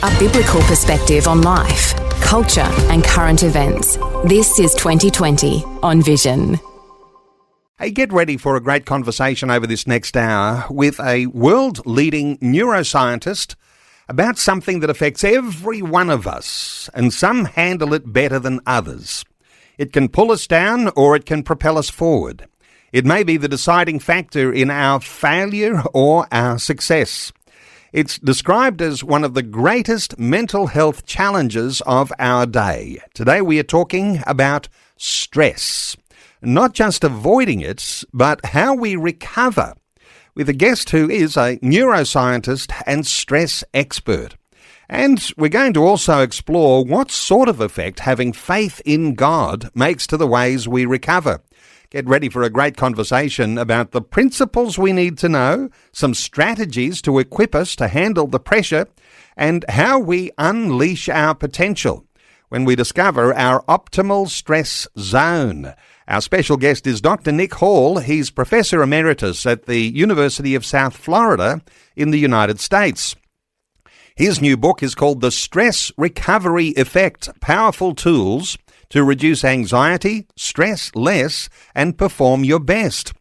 A biblical perspective on life, culture and current events. This is 2020 on Vision. Hey, get ready for a great conversation over this next hour with a world-leading neuroscientist about something that affects every one of us, and some handle it better than others. It can pull us down or it can propel us forward. It may be the deciding factor in our failure or our success. It's described as one of the greatest mental health challenges of our day. Today we are talking about stress. Not just avoiding it, but how we recover, with a guest who is a neuroscientist and stress expert. And we're going to also explore what sort of effect having faith in God makes to the ways we recover. Get ready for a great conversation about the principles we need to know, some strategies to equip us to handle the pressure, and how we unleash our potential when we discover our optimal stress zone. Our special guest is Dr. Nick Hall. He's Professor Emeritus at the University of South Florida in the United States. His new book is called The Stress Recovery Effect: Powerful Tools to Reduce Anxiety, Stress Less, and Perform Your Best.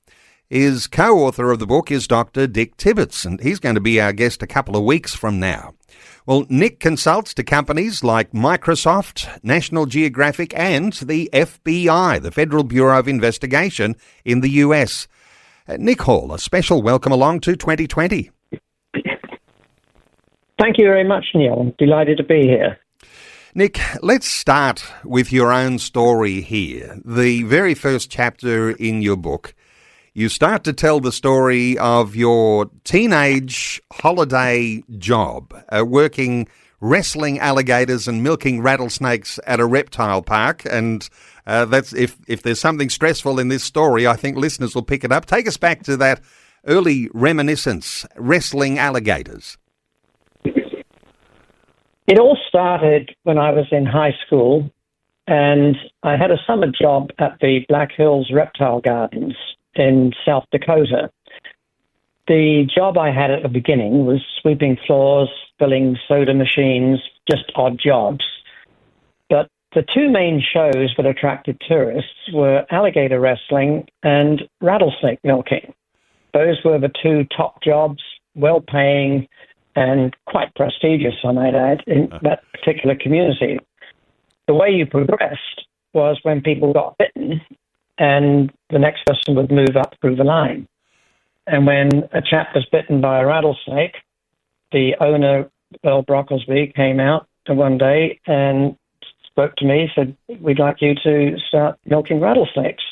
His co-author of the book is Dr. Dick Tibbets, and he's going to be our guest a couple of weeks from now. Well, Nick consults to companies like Microsoft, National Geographic, and the FBI, the Federal Bureau of Investigation in the US. Nick Hall, a special welcome along to 2020. Thank you very much, Neil. I'm delighted to be here. Nick, let's start with your own story here. The very first chapter in your book, you start to tell the story of your teenage holiday job, working wrestling alligators and milking rattlesnakes at a reptile park. And that's if there's something stressful in this story, I think listeners will pick it up. Take us back to that early reminiscence, wrestling alligators. It all started when I was in high school, and I had a summer job at the Black Hills Reptile Gardens in South Dakota. The job I had at the beginning was sweeping floors, filling soda machines, just odd jobs. But the two main shows that attracted tourists were alligator wrestling and rattlesnake milking. Those were the two top jobs, well-paying and quite prestigious, I might add, in that particular community. The way you progressed was when people got bitten, and the next person would move up through the line. And when a chap was bitten by a rattlesnake, the owner, Earl Brocklesby, came out one day and spoke to me, said, "We'd like you to start milking rattlesnakes."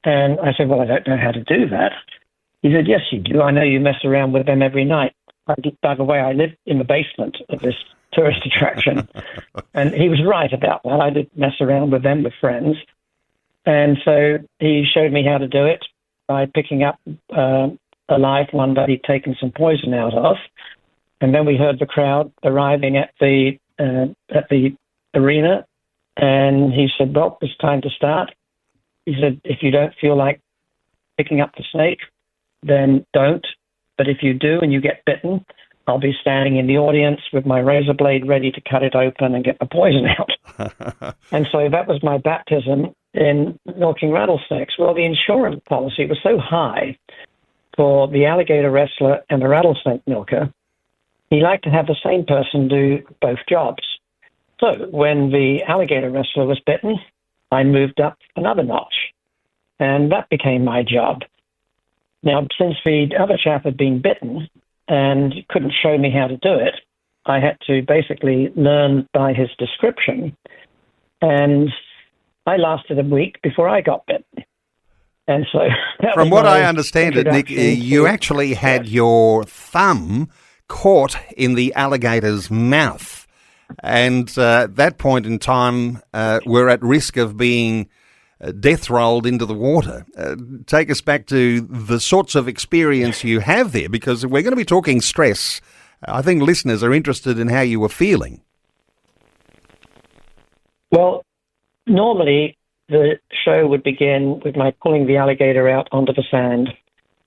And I said, "Well, I don't know how to do that." He said, "Yes, you do. I know you mess around with them every night." By the way, I live in the basement of this tourist attraction. And he was right about that. I did mess around with them with friends. And so he showed me how to do it by picking up a live one that he'd taken some poison out of. And then we heard the crowd arriving at the arena. And he said, "Well, it's time to start." He said, "If you don't feel like picking up the snake, then don't. But if you do and you get bitten, I'll be standing in the audience with my razor blade ready to cut it open and get the poison out." And so that was my baptism in milking rattlesnakes. Well, the insurance policy was so high for the alligator wrestler and the rattlesnake milker, he liked to have the same person do both jobs. So when the alligator wrestler was bitten, I moved up another notch, and that became my job. Now, since the other chap had been bitten and couldn't show me how to do it, I had to basically learn by his description. And I lasted a week before I got bitten. And so from what I understand it, Nick, you actually had your thumb caught in the alligator's mouth. And at that point in time, we're at risk of being death rolled into the water. Take us back to the sorts of experience you have there, because we're going to be talking stress. I think listeners are interested in how you were feeling. Well, normally the show would begin with my pulling the alligator out onto the sand,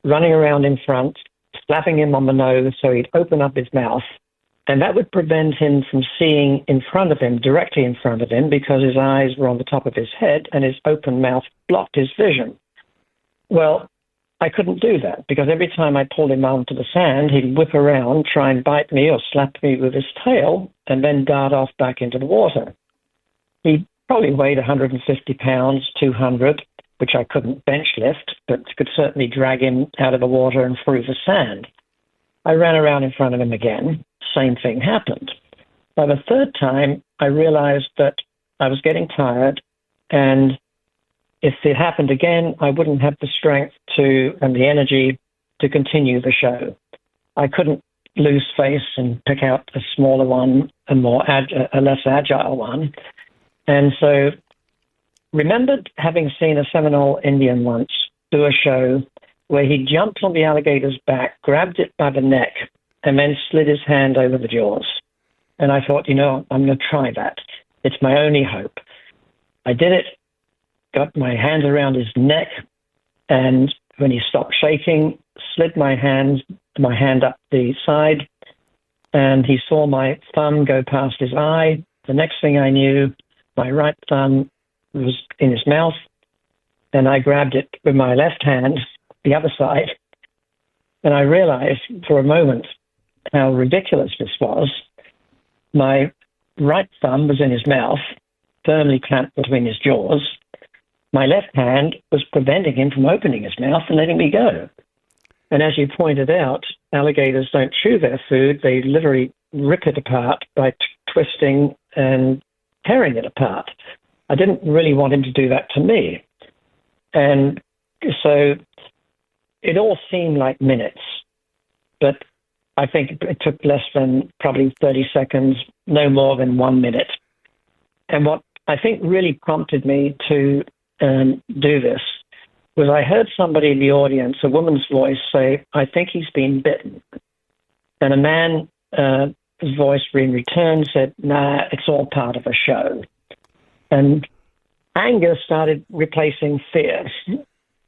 running around in front, slapping him on the nose so he'd open up his mouth, And that would prevent him from seeing in front of him, directly in front of him, because his eyes were on the top of his head and his open mouth blocked his vision. Well, I couldn't do that because every time I pulled him onto the sand, he'd whip around, try and bite me or slap me with his tail, and then dart off back into the water. He probably weighed 150 pounds, 200, which I couldn't bench lift, but could certainly drag him out of the water and through the sand. I ran around in front of him again. Same thing happened. By the third time, I realized that I was getting tired, and if it happened again, I wouldn't have the strength and the energy to continue the show. I couldn't lose face and pick out a smaller one, a less agile one. And so remembered having seen a Seminole Indian once do a show where he jumped on the alligator's back, grabbed it by the neck, and then slid his hand over the jaws. And I thought, I'm going to try that. It's my only hope. I did it, got my hand around his neck, and when he stopped shaking, slid my hand up the side, and he saw my thumb go past his eye. The next thing I knew, my right thumb was in his mouth, and I grabbed it with my left hand, the other side, and I realized for a moment how ridiculous this was. My right thumb was in his mouth, firmly clamped between his jaws. My left hand was preventing him from opening his mouth and letting me go. And as you pointed out, alligators don't chew their food. They literally rip it apart by twisting and tearing it apart. I didn't really want him to do that to me. And so it all seemed like minutes, but I think it took less than probably 30 seconds, no more than 1 minute. And what I think really prompted me to do this was I heard somebody in the audience, a woman's voice, say, "I think he's been bitten." And a man's voice in return said, "Nah, it's all part of a show." And anger started replacing fear.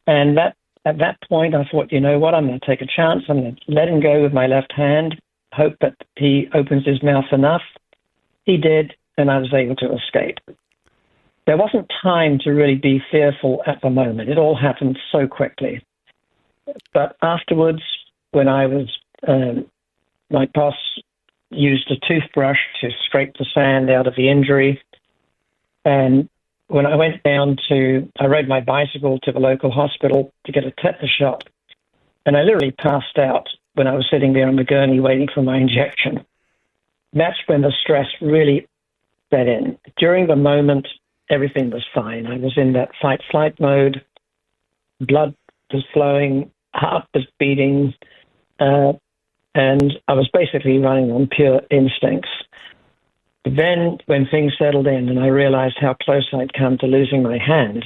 And at that point, I thought, you know what, I'm going to take a chance. I'm going to let him go with my left hand, hope that he opens his mouth enough. He did, and I was able to escape. There wasn't time to really be fearful at the moment. It all happened so quickly. But afterwards, when I was, my boss used a toothbrush to scrape the sand out of the injury. And when I went I rode my bicycle to the local hospital to get a tetanus shot. And I literally passed out when I was sitting there on the gurney waiting for my injection. That's when the stress really set in. During the moment, everything was fine. I was in that fight-flight mode. Blood was flowing, heart was beating, and I was basically running on pure instincts. Then, when things settled in and I realized how close I'd come to losing my hand,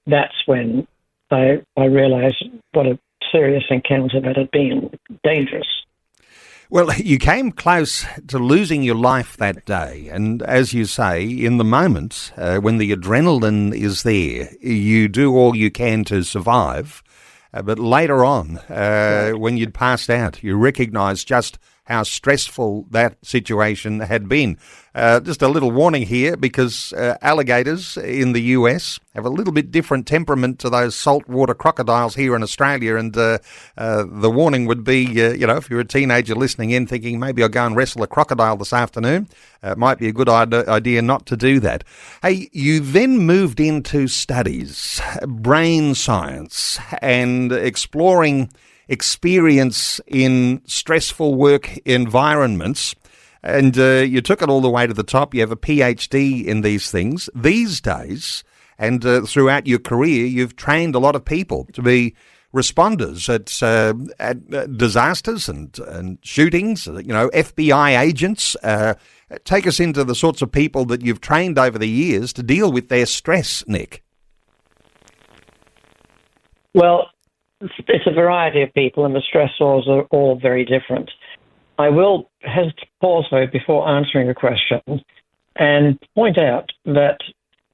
that's when I realized what a serious encounter that had been, dangerous. Well, you came close to losing your life that day. And as you say, in the moment, when the adrenaline is there, you do all you can to survive. But later on, when you'd passed out, you recognised just how stressful that situation had been. Just a little warning here, because alligators in the US have a little bit different temperament to those saltwater crocodiles here in Australia. And the warning would be, if you're a teenager listening in thinking maybe I'll go and wrestle a crocodile this afternoon, it might be a good idea not to do that. Hey, you then moved into studies, brain science, and exploring experience in stressful work environments, and you took it all the way to the top. You have a PhD in these things. These days, and throughout your career, you've trained a lot of people to be responders at disasters and shootings, FBI agents. Take us into the sorts of people that you've trained over the years to deal with their stress, Nick. Well, it's a variety of people, and the stressors are all very different. I will pause, though, before answering the question and point out that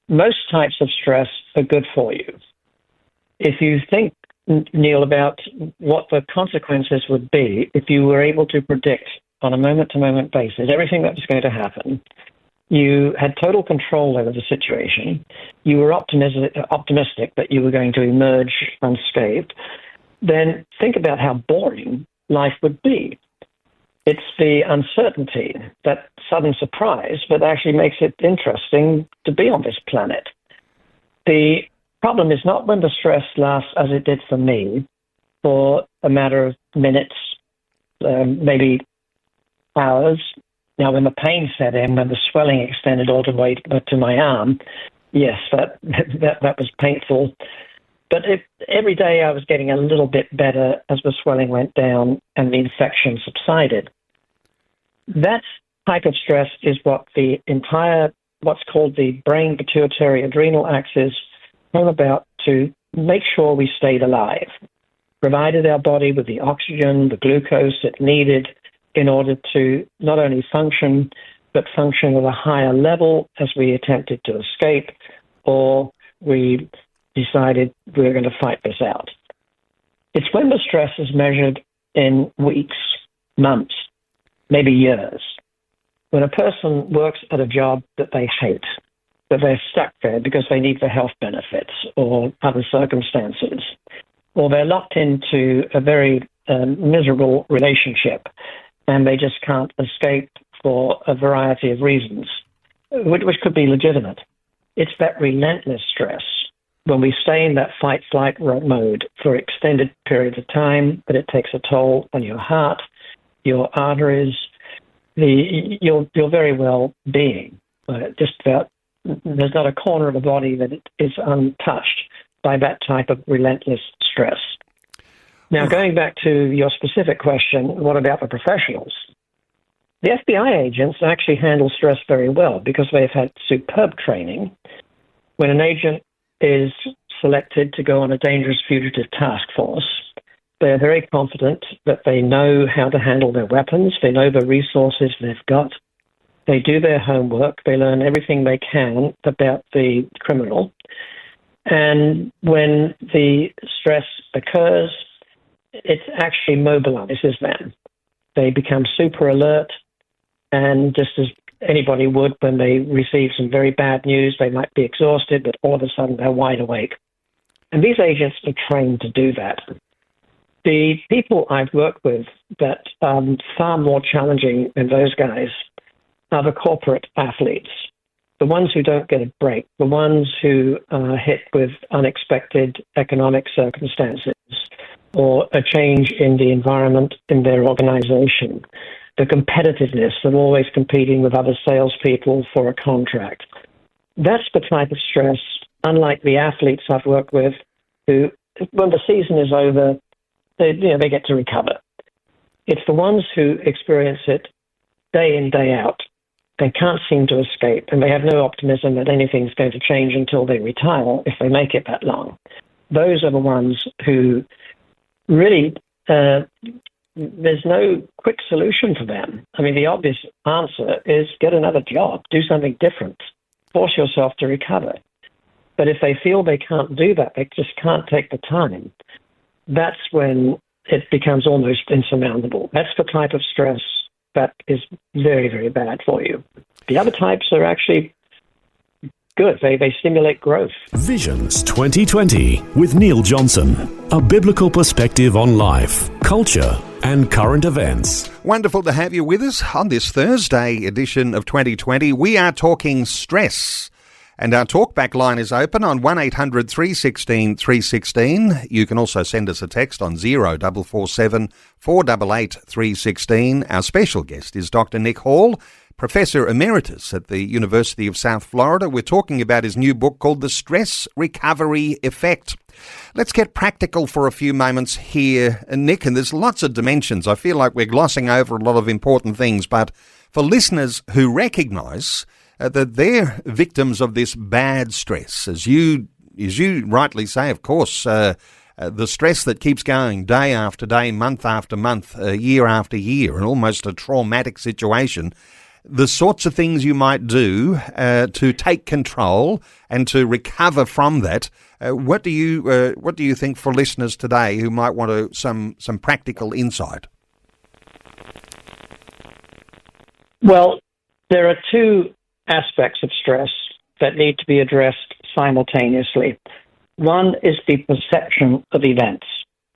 most types of stress are good for you. If you think, Neil, about what the consequences would be if you were able to predict on a moment-to-moment basis everything that was going to happen. You had total control over the situation. You were optimistic that you were going to emerge unscathed. Then think about how boring life would be. It's the uncertainty, that sudden surprise, that actually makes it interesting to be on this planet. The problem is not when the stress lasts, as it did for me, for a matter of minutes, maybe hours. Now, when the pain set in, when the swelling extended all the way to my arm, yes, that was painful. But every day I was getting a little bit better as the swelling went down and the infection subsided. That type of stress is what what's called the brain pituitary adrenal axis came about to make sure we stayed alive, provided our body with the oxygen, the glucose it needed in order to not only function, but function at a higher level as we attempted to escape, or we decided we were going to fight this out. It's when the stress is measured in weeks, months, maybe years. When a person works at a job that they hate, that they're stuck there because they need the health benefits or other circumstances, or they're locked into a very miserable relationship and they just can't escape for a variety of reasons, which could be legitimate. It's that relentless stress when we stay in that fight-flight mode for extended periods of time, but it takes a toll on your heart, your arteries, your very well-being. Just about, there's not a corner of the body that is untouched by that type of relentless stress. Now, going back to your specific question, what about the professionals? The FBI agents actually handle stress very well because they've had superb training. When an agent is selected to go on a dangerous fugitive task force, they're very confident that they know how to handle their weapons, they know the resources they've got, they do their homework, they learn everything they can about the criminal. And when the stress occurs, it actually mobilizes them. They become super alert, and just as anybody would when they receive some very bad news, they might be exhausted, but all of a sudden they're wide awake. And these agents are trained to do that. The people I've worked with that are far more challenging than those guys are the corporate athletes, the ones who don't get a break, the ones who are hit with unexpected economic circumstances or a change in the environment in their organization, the competitiveness of always competing with other salespeople for a contract. That's the type of stress, unlike the athletes I've worked with, who, when the season is over, they get to recover. It's the ones who experience it day in, day out. They can't seem to escape, and they have no optimism that anything's going to change until they retire, if they make it that long. Those are the ones who really, there's no quick solution for them. I mean, the obvious answer is get another job, do something different, force yourself to recover. But if they feel they can't do that, they just can't take the time, that's when it becomes almost insurmountable. That's the type of stress that is very, very bad for you. The other types are actually good. They stimulate growth. Visions 2020 with Neil Johnson. A biblical perspective on life, culture and current events. Wonderful to have you with us on this Thursday edition of 2020. We are talking stress. And our talkback line is open on 1800 316 316. You can also send us a text on 0447 488 316. Our special guest is Dr. Nick Hall, Professor Emeritus at the University of South Florida. We're talking about his new book called The Stress Recovery Effect. Let's get practical for a few moments here, Nick, and there's lots of dimensions. I feel like we're glossing over a lot of important things, but for listeners who recognise that they're victims of this bad stress, as you rightly say, of course, the stress that keeps going day after day, month after month, year after year, and almost a traumatic situation, the sorts of things you might do to take control and to recover from that. What do you think for listeners today who might want some practical insight? Well, there are two aspects of stress that need to be addressed simultaneously. One is the perception of events,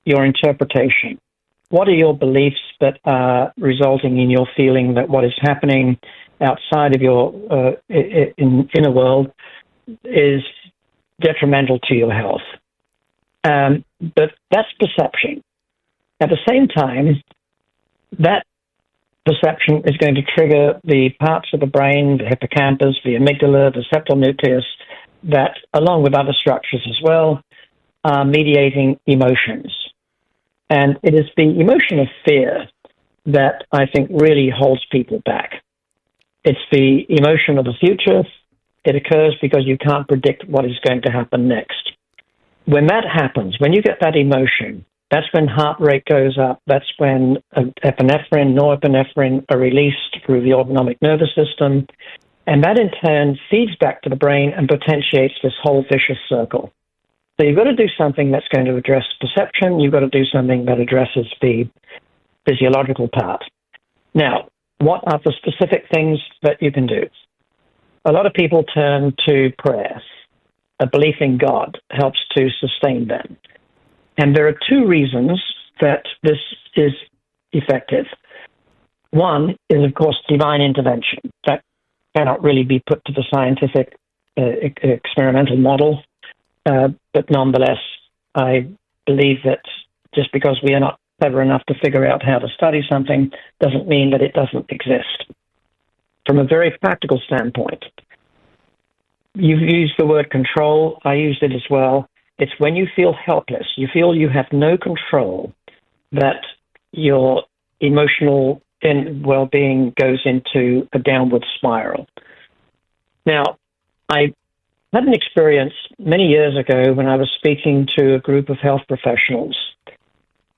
your interpretation. What are your beliefs that are resulting in your feeling that what is happening outside of your inner world is detrimental to your health? But that's perception. At the same time, that perception is going to trigger the parts of the brain, the hippocampus, the amygdala, the septal nucleus, that, along with other structures as well, are mediating emotions. And it is the emotion of fear that I think really holds people back. It's the emotion of the future. It occurs because you can't predict what is going to happen next. When that happens, when you get that emotion, that's when heart rate goes up. That's when epinephrine, norepinephrine are released through the autonomic nervous system. And that in turn feeds back to the brain and potentiates this whole vicious circle. So you've got to do something that's going to address perception. You've got to do something that addresses the physiological part. Now, what are the specific things that you can do? A lot of people turn to prayer. A belief in God helps to sustain them. And there are two reasons that this is effective. One is, of course, divine intervention. That cannot really be put to the scientific experimental model. But nonetheless, I believe that just because we are not clever enough to figure out how to study something doesn't mean that it doesn't exist. From a very practical standpoint, you've used the word control. I used it as well. It's when you feel helpless, you feel you have no control, that your emotional well-being goes into a downward spiral. Now, I had an experience many years ago when I was speaking to a group of health professionals,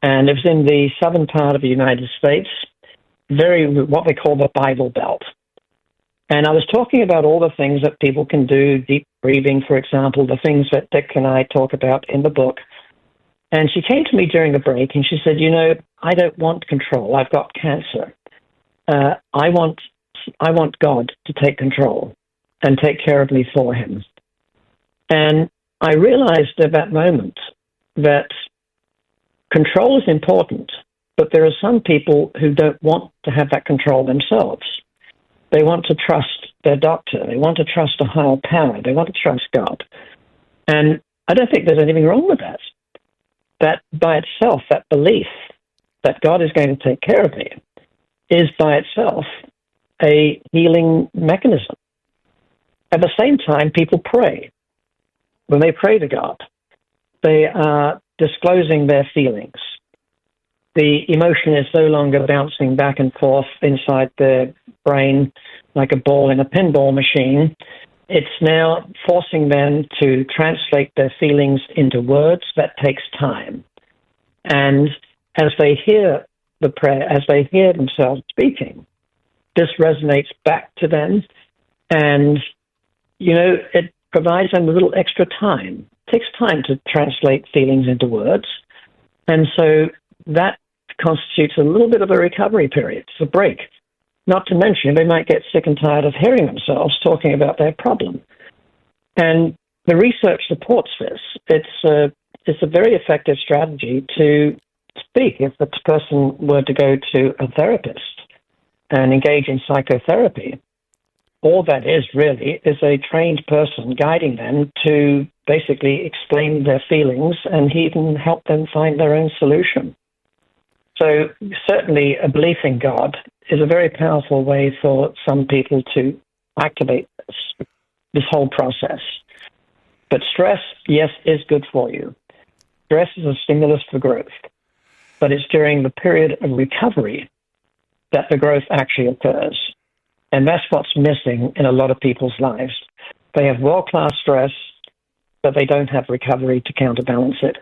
and it was in the southern part of the United States, what we call the Bible Belt. And I was talking about all the things that people can do, deep breathing, for example, the things that Dick and I talk about in the book. And she came to me during the break and she said, I don't want control. I've got cancer. I want God to take control and take care of me for him. And I realized at that moment that control is important, but there are some people who don't want to have that control themselves. They want to trust their doctor. They want to trust a higher power. They want to trust God. And I don't think there's anything wrong with that. That by itself, that belief that God is going to take care of me is by itself a healing mechanism. At the same time, people pray. When they pray to God, they are disclosing their feelings. The emotion is no longer bouncing back and forth inside their brain like a ball in a pinball machine. It's now forcing them to translate their feelings into words. That takes time. And as they hear the prayer, as they hear themselves speaking, this resonates back to them. And, it provides them a little extra time. It takes time to translate feelings into words. And so that constitutes a little bit of a recovery period. It's a break. Not to mention, they might get sick and tired of hearing themselves talking about their problem. And the research supports this. It's a very effective strategy to speak. If the person were to go to a therapist and engage in psychotherapy, all that is really is a trained person guiding them to basically explain their feelings and even help them find their own solution. So certainly a belief in God is a very powerful way for some people to activate this whole process. But stress, yes, is good for you. Stress is a stimulus for growth. But it's during the period of recovery that the growth actually occurs. And that's what's missing in a lot of people's lives. They have world-class stress, but they don't have recovery to counterbalance it.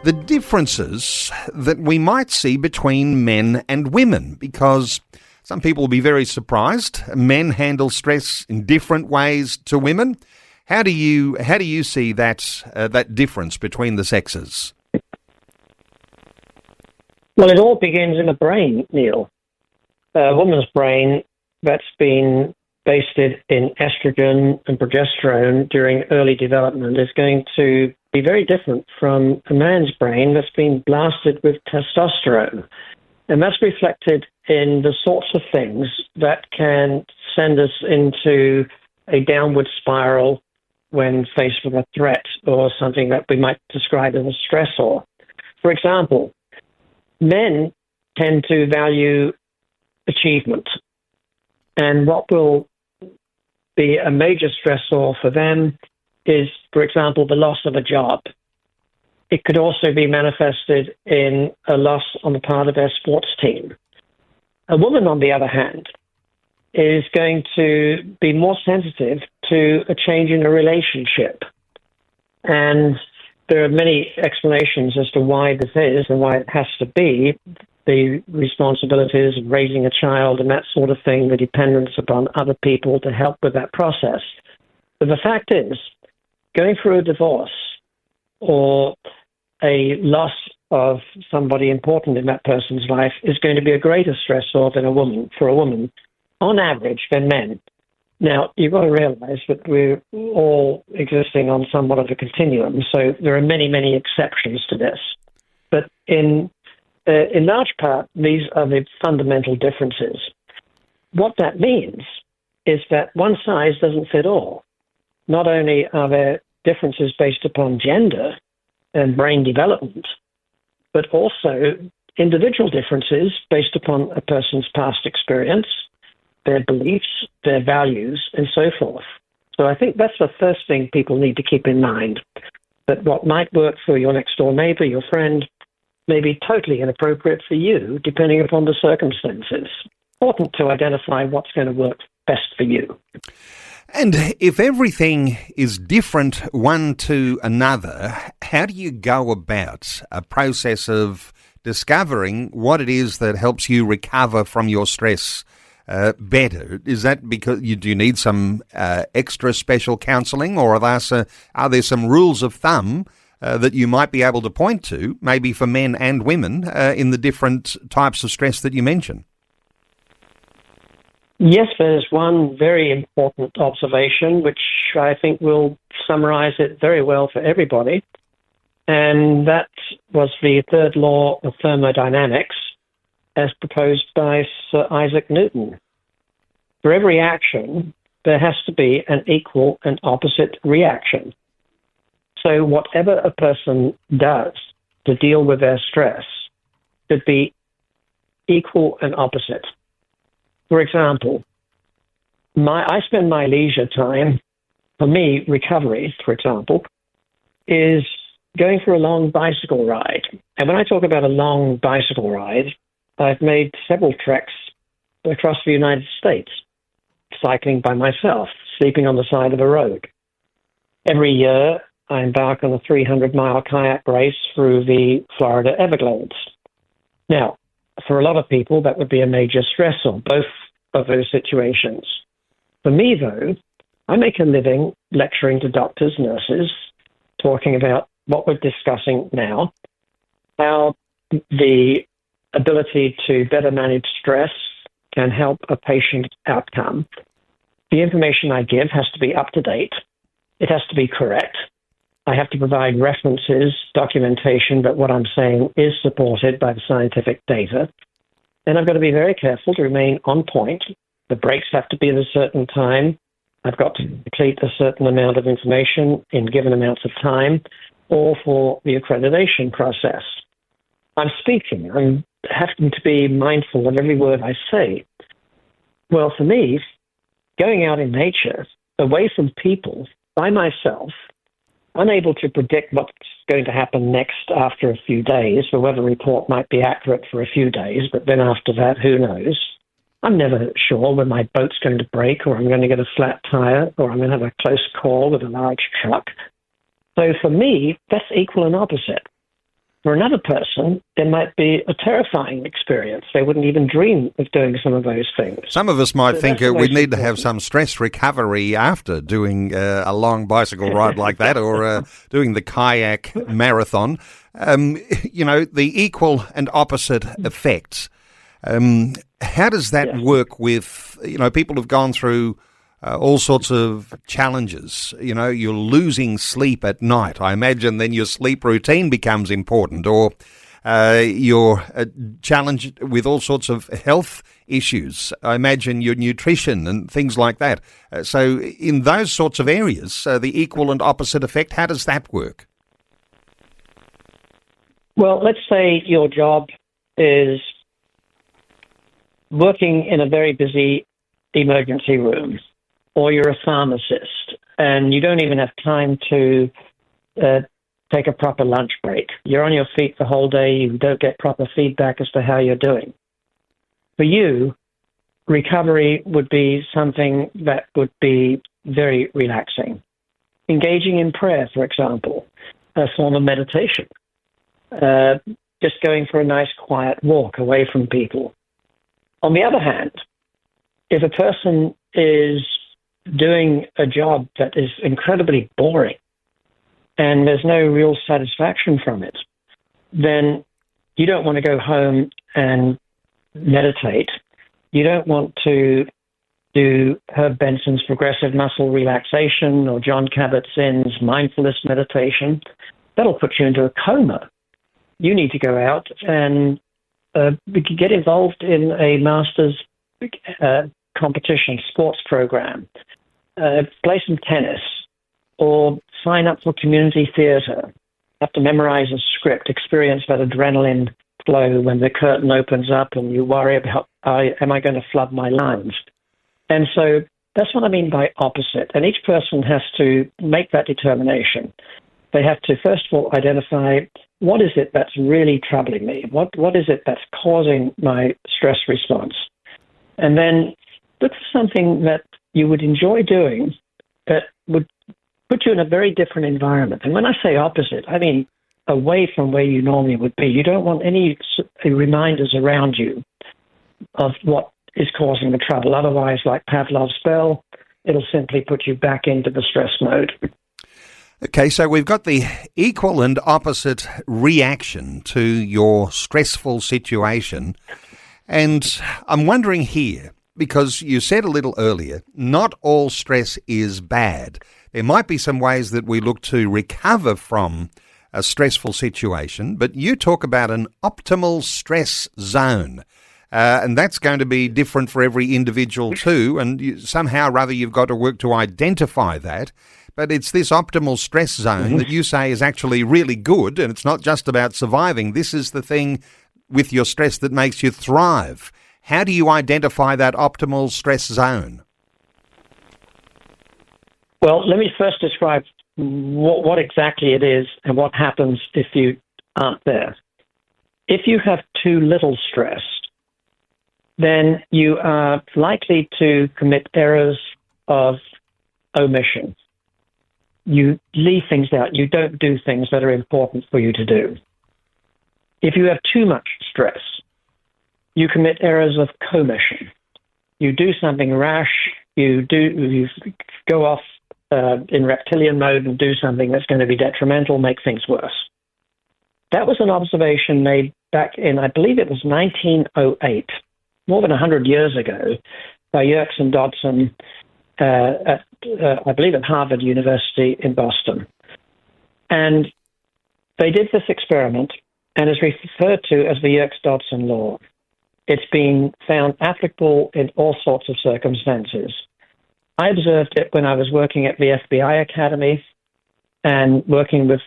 The differences that we might see between men and women, because some people will be very surprised. Men handle stress in different ways to women. How do you see that difference between the sexes? Well, it all begins in the brain, Neil. A woman's brain that's been based in estrogen and progesterone during early development is going to be very different from a man's brain that's been blasted with testosterone. And that's reflected in the sorts of things that can send us into a downward spiral when faced with a threat or something that we might describe as a stressor. For example, men tend to value achievement. And what will be a major stressor for them is, for example, the loss of a job. It could also be manifested in a loss on the part of their sports team. A woman, on the other hand, is going to be more sensitive to a change in a relationship. And there are many explanations as to why this is and why it has to be. The responsibilities of raising a child and that sort of thing, the dependence upon other people to help with that process. But the fact is, going through a divorce or a loss of somebody important in that person's life is going to be a greater stressor than for a woman, on average, than men. Now, you've got to realize that we're all existing on somewhat of a continuum, so there are many, many exceptions to this. But in large part, these are the fundamental differences. What that means is that one size doesn't fit all. Not only are there differences based upon gender and brain development, but also individual differences based upon a person's past experience, their beliefs, their values, and so forth. So I think that's the first thing people need to keep in mind, that what might work for your next-door neighbor, your friend, may be totally inappropriate for you, depending upon the circumstances. Important to identify what's going to work best for you. And if everything is different one to another, how do you go about a process of discovering what it is that helps you recover from your stress better? Is that because do you need some extra special counselling, or are there some rules of thumb that you might be able to point to, maybe for men and women, in the different types of stress that you mention? Yes, there's one very important observation, which I think will summarize it very well for everybody. And that was the third law of thermodynamics, as proposed by Sir Isaac Newton. For every action, there has to be an equal and opposite reaction. So whatever a person does to deal with their stress should be equal and opposite. For example, I spend my leisure time, for me, recovery, for example, is going for a long bicycle ride. And when I talk about a long bicycle ride, I've made several treks across the United States, cycling by myself, sleeping on the side of a road. Every year, I embark on a 300-mile kayak race through the Florida Everglades. Now, for a lot of people, that would be a major stressor, both of those situations. For me, though, I make a living lecturing to doctors, nurses, talking about what we're discussing now, how the ability to better manage stress can help a patient outcome. The information I give has to be up to date. It has to be correct. I have to provide references, documentation that what I'm saying is supported by the scientific data. And I've got to be very careful to remain on point. The breaks have to be at a certain time. I've got to complete a certain amount of information in given amounts of time, or for the accreditation process. I'm speaking. I'm having to be mindful of every word I say. Well, for me, going out in nature, away from people, by myself, unable to predict what's going to happen next after a few days. The weather report might be accurate for a few days, but then after that, who knows? I'm never sure when my boat's going to break, or I'm going to get a flat tire, or I'm going to have a close call with a large truck. So for me, that's equal and opposite. For another person, it might be a terrifying experience. They wouldn't even dream of doing some of those things. Some of us might think we'd need to have some stress recovery after doing a long bicycle ride like that, or doing the kayak marathon. The equal and opposite effects. How does that work with, people who've gone through all sorts of challenges? You're losing sleep at night. I imagine then your sleep routine becomes important, or you're challenged with all sorts of health issues. I imagine your nutrition and things like that. So in those sorts of areas, the equal and opposite effect, how does that work? Well, let's say your job is working in a very busy emergency room, or you're a pharmacist and you don't even have time to take a proper lunch break. You're on your feet the whole day. You don't get proper feedback as to how you're doing. For you, recovery would be something that would be very relaxing. Engaging in prayer, for example, a form of meditation. Just going for a nice quiet walk away from people. On the other hand, if a person is doing a job that is incredibly boring and there's no real satisfaction from it, then you don't want to go home and meditate. You don't want to do Herb Benson's progressive muscle relaxation or John Kabat-Zinn's mindfulness meditation. That'll put you into a coma. You need to go out and get involved in a master's competition sports program, play some tennis, or sign up for community theater. Have to memorize a script, experience that adrenaline flow when the curtain opens up and you worry about, am I going to flub my lines? And so that's what I mean by opposite. And each person has to make that determination. They have to, first of all, identify what is it that's really troubling me? What is it that's causing my stress response? And then look for something that you would enjoy doing that would put you in a very different environment. And when I say opposite, I mean away from where you normally would be. You don't want any reminders around you of what is causing the trouble. Otherwise, like Pavlov's bell, it'll simply put you back into the stress mode. Okay, so we've got the equal and opposite reaction to your stressful situation. And I'm wondering here, because you said a little earlier, not all stress is bad. There might be some ways that we look to recover from a stressful situation, but you talk about an optimal stress zone. And that's going to be different for every individual too, and somehow or other you've got to work to identify that. But it's this optimal stress zone that you say is actually really good, and it's not just about surviving. This is the thing with your stress that makes you thrive. How do you identify that optimal stress zone? Well, let me first describe what exactly it is and what happens if you aren't there. If you have too little stress, then you are likely to commit errors of omission. You leave things out. You don't do things that are important for you to do. If you have too much stress, you commit errors of commission. You do something rash. You go off in reptilian mode and do something that's going to be detrimental, make things worse. That was an observation made back in, I believe it was 1908, more than 100 years ago, by Yerkes and Dodson I believe at Harvard University in Boston. And they did this experiment, and is referred to as the Yerkes-Dodson law. It's been found applicable in all sorts of circumstances. I observed it when I was working at the FBI Academy and working with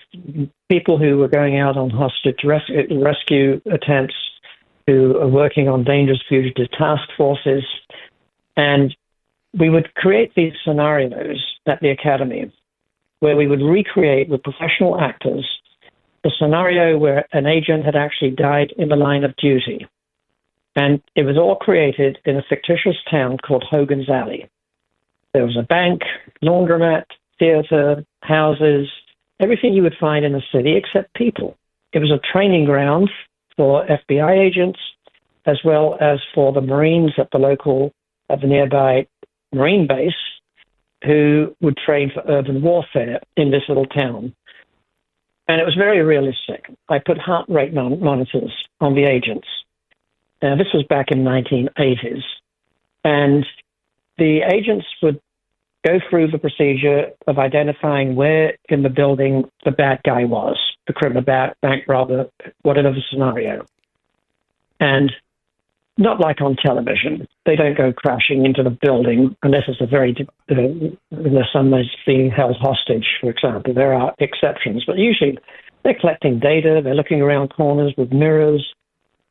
people who were going out on hostage rescue attempts, who are working on dangerous fugitive task forces. And we would create these scenarios at the Academy where we would recreate with professional actors the scenario where an agent had actually died in the line of duty. And it was all created in a fictitious town called Hogan's Alley. There was a bank, laundromat, theater, houses, everything you would find in a city except people. It was a training ground for FBI agents as well as for the Marines at the nearby Marine base who would train for urban warfare in this little town. And it was very realistic. I put heart rate monitors on the agents. Now, this was back in 1980s, and the agents would go through the procedure of identifying where in the building the bad guy was, the criminal, bank robber, whatever the scenario. And not like on television, they don't go crashing into the building unless it's unless someone's being held hostage, for example. There are exceptions, but usually they're collecting data, they're looking around corners with mirrors,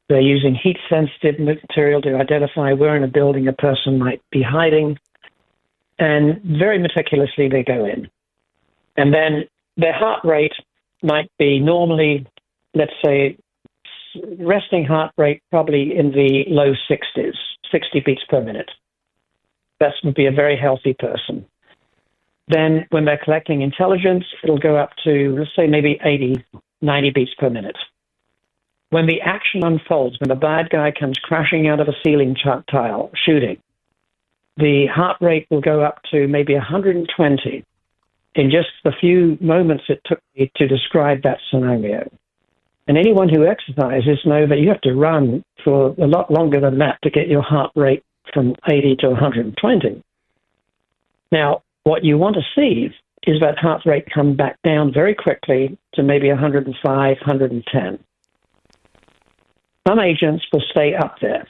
they're using heat-sensitive material to identify where in a building a person might be hiding. And very meticulously they go in. And then their heart rate might be normally, let's say, resting heart rate probably in the low 60s, 60 beats per minute. That would be a very healthy person. Then when they're collecting intelligence, it'll go up to, let's say, maybe 80, 90 beats per minute. When the action unfolds, when the bad guy comes crashing out of a ceiling tile, shooting, the heart rate will go up to maybe 120 in just the few moments it took me to describe that scenario. And anyone who exercises know that you have to run for a lot longer than that to get your heart rate from 80 to 120. Now, what you want to see is that heart rate come back down very quickly to maybe 105, 110. Some agents will stay up there.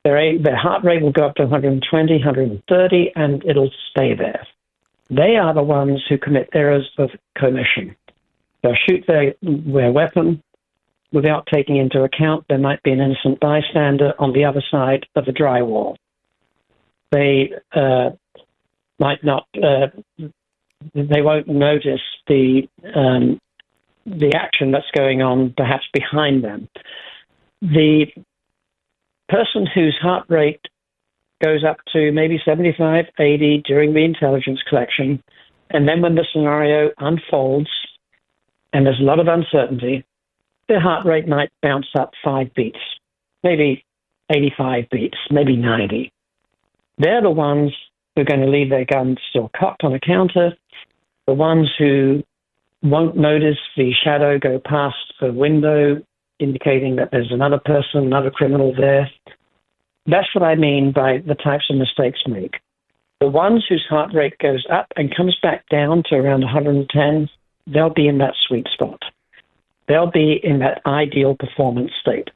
Their heart rate will go up to 120, 130, and it'll stay there. They are the ones who commit errors of commission. They'll shoot their weapon without taking into account there might be an innocent bystander on the other side of the drywall. They might not. They won't notice the action that's going on, perhaps behind them. The person whose heart rate goes up to maybe 75, 80 during the intelligence collection, and then when the scenario unfolds and there's a lot of uncertainty, their heart rate might bounce up 5 beats, maybe 85 beats, maybe 90. They're the ones who are going to leave their guns still cocked on a counter, the ones who won't notice the shadow go past the window, indicating that there's another person, another criminal there. That's what I mean by the types of mistakes made. The ones whose heart rate goes up and comes back down to around 110, they'll be in that sweet spot. They'll be in that ideal performance state.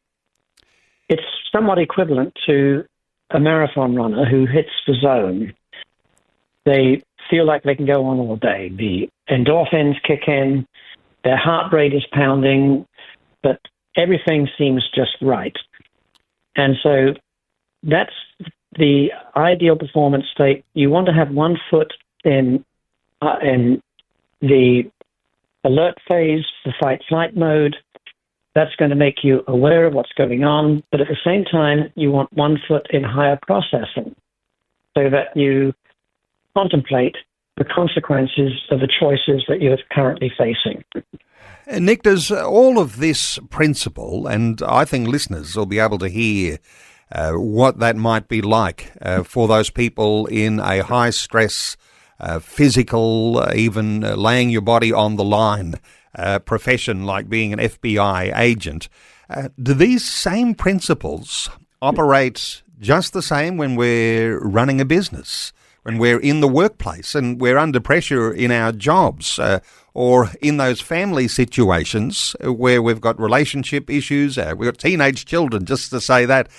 It's somewhat equivalent to a marathon runner who hits the zone. They feel like they can go on all day. The endorphins kick in, their heart rate is pounding, but everything seems just right. And so that's the ideal performance state. You want to have one foot in the alert phase, the fight-flight mode. That's going to make you aware of what's going on, but at the same time, you want one foot in higher processing so that you contemplate the consequences of the choices that you're currently facing. Nick, does all of this principle, and I think listeners will be able to hear what that might be like for those people in a high-stress, physical, even laying your body on the line profession like being an FBI agent, do these same principles operate just the same when we're running a business, when we're in the workplace and we're under pressure in our jobs, or in those family situations where we've got relationship issues, we've got teenage children, just to say that?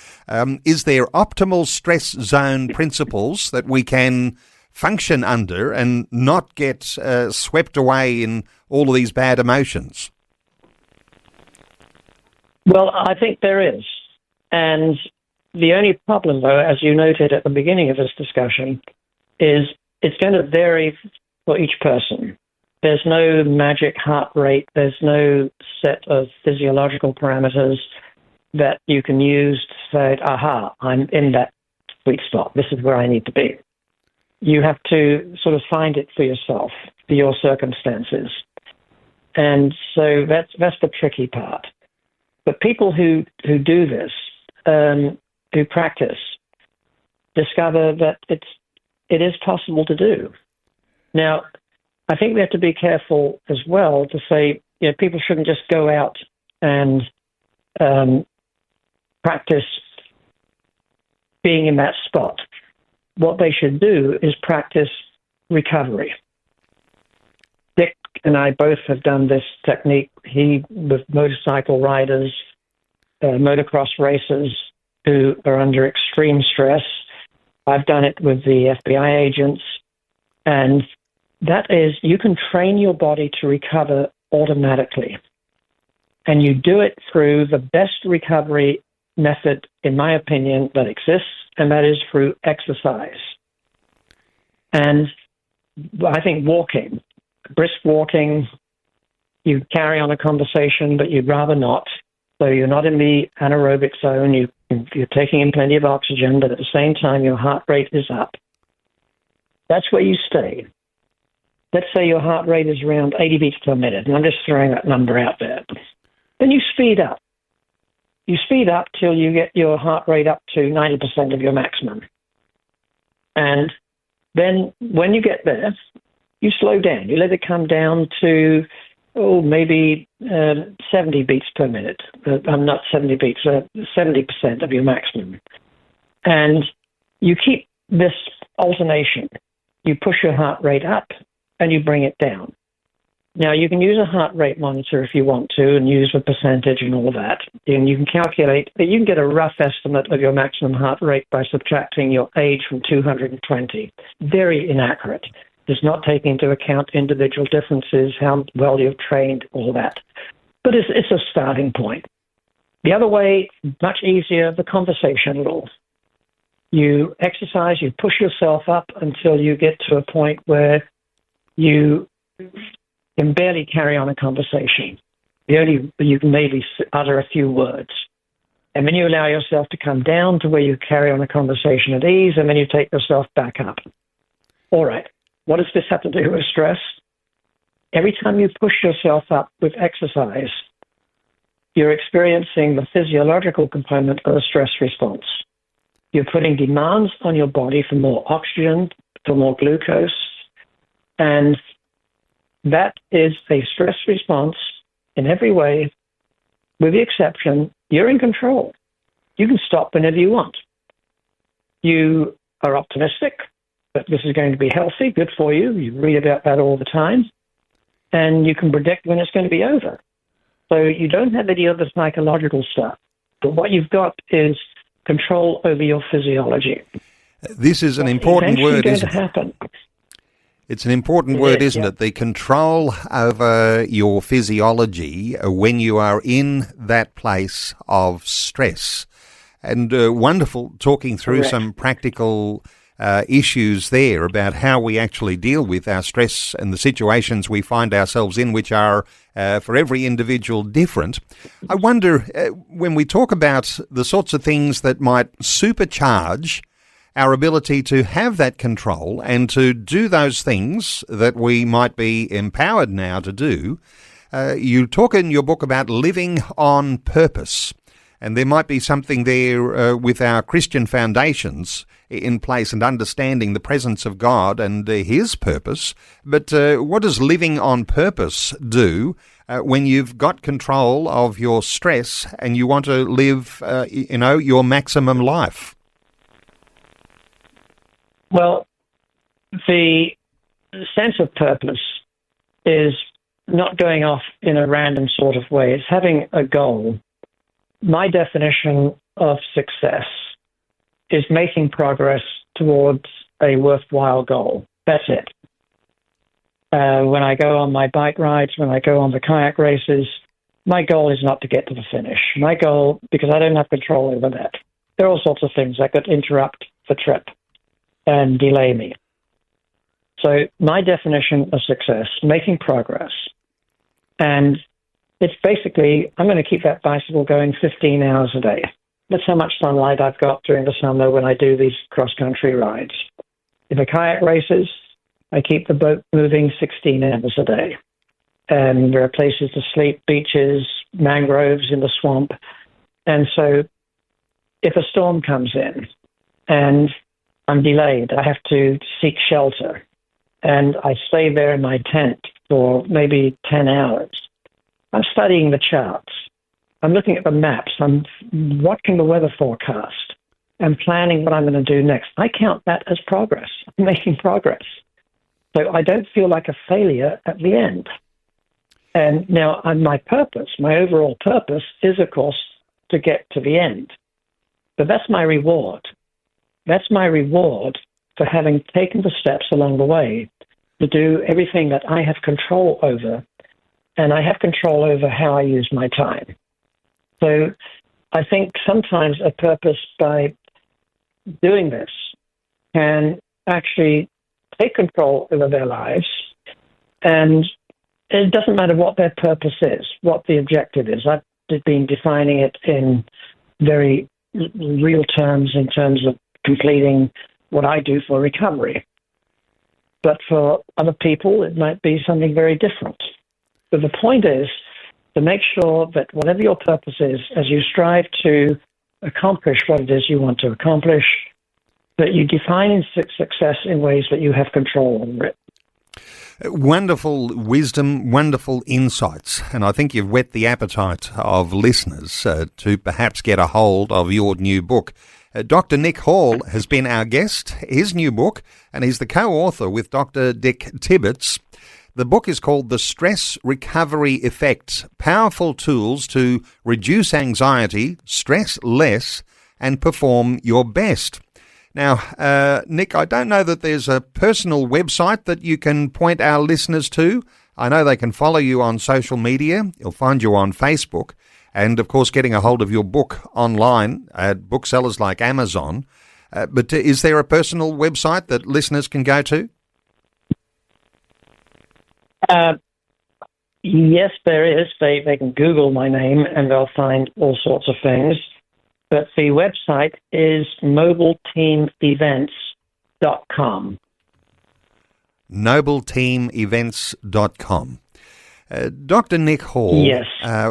Is there optimal stress zone principles that we can function under and not get swept away in all of these bad emotions? Well, I think there is. And the only problem, though, as you noted at the beginning of this discussion, is it's going to vary for each person. There's no magic heart rate. There's no set of physiological parameters that you can use to say, aha, I'm in that sweet spot. This is where I need to be. You have to sort of find it for yourself, for your circumstances. And so that's the tricky part. But people who do this, who practice, discover that it is possible to do. Now, I think we have to be careful as well to say, people shouldn't just go out and practice being in that spot. What they should do is practice recovery. Dick and I both have done this technique. He with motorcycle riders, motocross racers who are under extreme stress. I've done it with the FBI agents. And that is, you can train your body to recover automatically. And you do it through the best recovery method, in my opinion, that exists, and that is through exercise. And I think walking, brisk walking, you carry on a conversation, but you'd rather not. So you're not in the anaerobic zone. You're taking in plenty of oxygen, but at the same time, your heart rate is up. That's where you stay. Let's say your heart rate is around 80 beats per minute, and I'm just throwing that number out there. Then you speed up. You speed up till you get your heart rate up to 90% of your maximum. And then when you get there, you slow down. You let it come down to, maybe 70 beats per minute. I'm not 70 beats, 70% of your maximum. And you keep this alternation. You push your heart rate up and you bring it down. Now, you can use a heart rate monitor if you want to and use the percentage and all that. And you can calculate, you can get a rough estimate of your maximum heart rate by subtracting your age from 220. Very inaccurate. Does not take into account individual differences, how well you've trained, all that. But it's a starting point. The other way, much easier, the conversational. You exercise, you push yourself up until you get to a point where you can barely carry on a conversation. You can maybe utter a few words. And then you allow yourself to come down to where you carry on a conversation at ease, and then you take yourself back up. All right. What does this have to do with stress? Every time you push yourself up with exercise, you're experiencing the physiological component of a stress response. You're putting demands on your body for more oxygen, for more glucose, and that is a stress response in every way, with the exception, you're in control. You can stop whenever you want. You are optimistic that this is going to be healthy, good for you. You read about that all the time. And you can predict when it's going to be over. So you don't have any other psychological stuff. But what you've got is control over your physiology. This is an important word, isn't it? It's an important word, isn't it? The control over your physiology when you are in that place of stress. And wonderful talking through some practical issues there about how we actually deal with our stress and the situations we find ourselves in, which are for every individual different. I wonder, when we talk about the sorts of things that might supercharge our ability to have that control and to do those things that we might be empowered now to do, you talk in your book about living on purpose. And there might be something there with our Christian foundations in place and understanding the presence of God and His purpose. But what does living on purpose do when you've got control of your stress and you want to live, your maximum life? Well, the sense of purpose is not going off in a random sort of way. It's having a goal. My definition of success is making progress towards a worthwhile goal. That's it. When I go on my bike rides, when I go on the kayak races, my goal is not to get to the finish. My goal, because I don't have control over that. There are all sorts of things that could interrupt the trip and delay me. So my definition of success, making progress. And it's basically, I'm going to keep that bicycle going 15 hours a day. That's how much sunlight I've got during the summer when I do these cross-country rides. In the kayak races, I keep the boat moving 16 hours a day. And there are places to sleep, beaches, mangroves in the swamp. And so if a storm comes in and I'm delayed, I have to seek shelter. And I stay there in my tent for maybe 10 hours. I'm studying the charts. I'm looking at the maps. I'm watching the weather forecast. and planning what I'm going to do next, I count that as progress. I'm making progress. So I don't feel like a failure at the end. And now my purpose, my overall purpose is, of course, to get to the end. But that's my reward. That's my reward for having taken the steps along the way to do everything that I have control over. And I have control over how I use my time. So I think sometimes a purpose by doing this can actually take control over their lives, and it doesn't matter what their purpose is, what the objective is. I've been defining it in very real terms in terms of completing what I do for recovery. But for other people, it might be something very different. But the point is to make sure that whatever your purpose is, as you strive to accomplish what it is you want to accomplish, that you define success in ways that you have control over it. Wonderful wisdom, wonderful insights, and I think you've whet the appetite of listeners to perhaps get a hold of your new book. Dr. Nick Hall has been our guest. His new book, and he's the co-author with Dr. Dick Tibbets. The book is called The Stress Recovery Effect: Powerful Tools to Reduce Anxiety, Stress Less, and Perform Your Best. Now, Nick, I don't know that there's a personal website that you can point our listeners to. I know they can follow you on social media. You'll find you on Facebook. And, of course, getting a hold of your book online at booksellers like Amazon. But is there a personal website that listeners can go to? Yes, there is. They can Google my name and they'll find all sorts of things. But the website is nobleteamevents.com. nobleteamevents.com. Dr. Nick Hall, yes.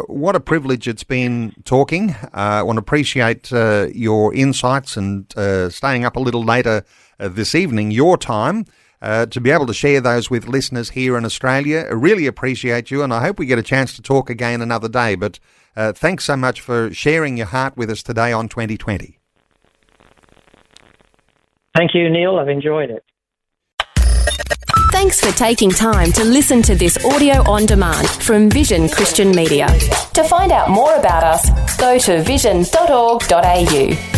What a privilege it's been talking. I want to appreciate your insights and staying up a little later this evening, your time, to be able to share those with listeners here in Australia. I really appreciate you, and I hope we get a chance to talk again another day. But thanks so much for sharing your heart with us today on 2020. Thank you, Neil. I've enjoyed it. Thanks for taking time to listen to this audio on demand from Vision Christian Media. To find out more about us, go to vision.org.au.